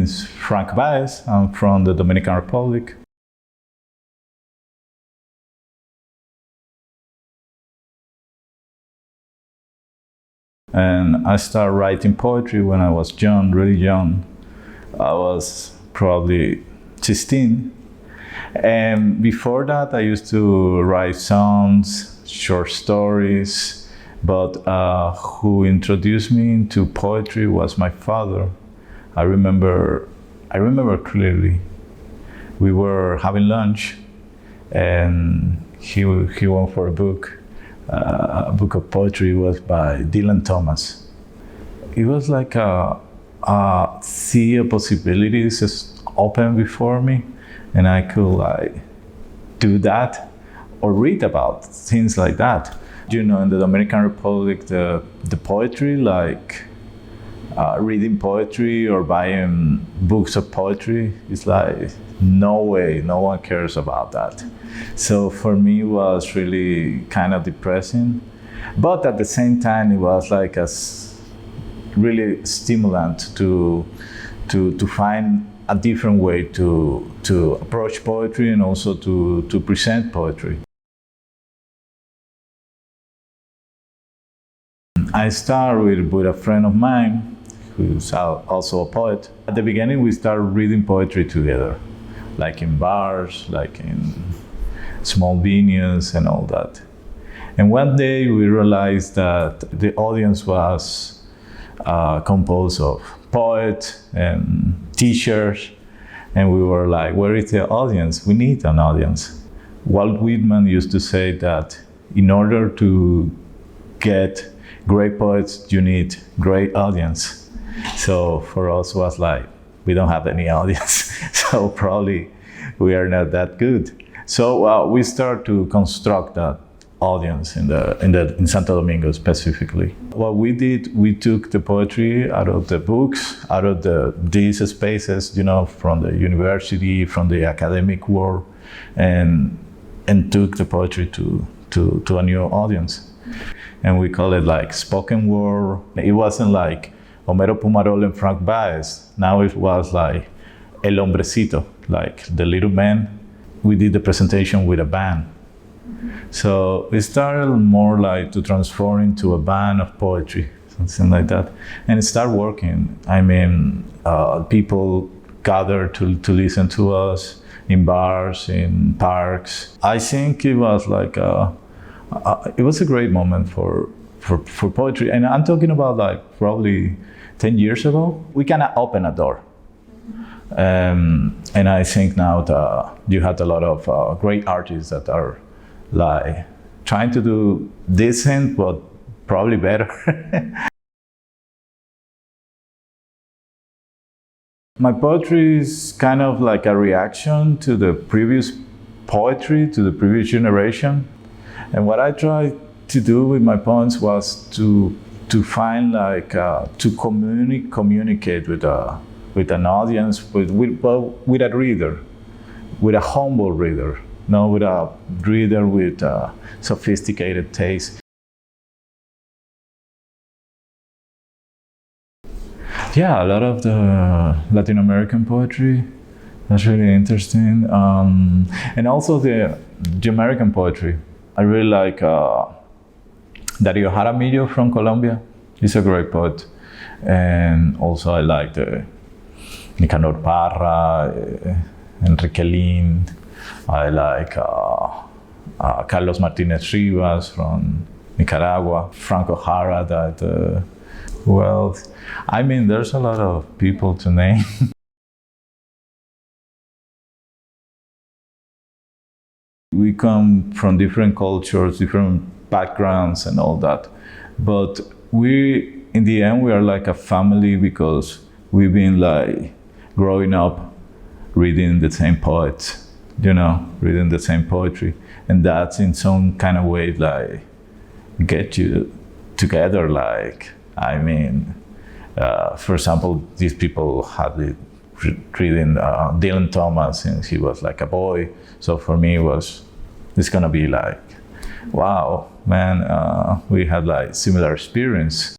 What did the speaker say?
is Frank Báez. I'm from the Dominican Republic. And I started writing poetry when I was young, really young. I was probably 16. And before that, I used to write songs, short stories. But who introduced me into poetry was my father. I remember clearly. We were having lunch, and he went for a book. A book of poetry was by Dylan Thomas. It was like a sea of possibilities just open before me, and I could like do that or read about things like that. You know, in the Dominican Republic, the poetry, like reading poetry or buying books of poetry, is like no way, no one cares about that. So for me, it was really kind of depressing, but at the same time, it was like a really stimulant to find a different way to approach poetry and also to present poetry. I started with a friend of mine who's also a poet. At the beginning, we started reading poetry together, like in bars, like in small venues and all that. And one day we realized that the audience was composed of poets and teachers, and we were like, where is the audience? We need an audience. Walt Whitman used to say that in order to get great poets, you need great audience. So for us, it was like, we don't have any audience, so probably we are not that good. So we start to construct that audience in Santo Domingo specifically. What we did, we took the poetry out of the books, out of these spaces, you know, from the university, from the academic world, and took the poetry to a new audience. And we call it like spoken word. It wasn't like Homero Pumarol and Frank Báez. Now it was like El Hombrecito, like the little man. We did the presentation with a band. So it started more like to transform into a band of poetry, something like that. And it started working. I mean, people gathered to listen to us in bars, in parks. I think it was like it was a great moment for poetry. And I'm talking about like probably 10 years ago. We kind of opened a door. And I think now that you have a lot of great artists that are like trying to do decent, but probably better. My poetry is kind of like a reaction to the previous poetry, to the previous generation. And what I tried to do with my poems was to find like to communicate with an audience, with a reader, with a humble reader, not with a reader with sophisticated taste. Yeah, a lot of the Latin American poetry, that's really interesting. And also the American poetry. I really like Dario Jaramillo from Colombia. He's a great poet. And also I like the Nicanor Parra, Enrique Lin. I like Carlos Martinez Rivas from Nicaragua, Franco Jara, that, well, I mean, there's a lot of people to name. We come from different cultures, different backgrounds and all that. But in the end, we are like a family because we've been like growing up reading the same poets, you know, reading the same poetry. And that's in some kind of way like get you together. Like, I mean, for example, these people had been reading Dylan Thomas since he was like a boy. So for me, it's gonna be like, wow, man, we had like similar experience.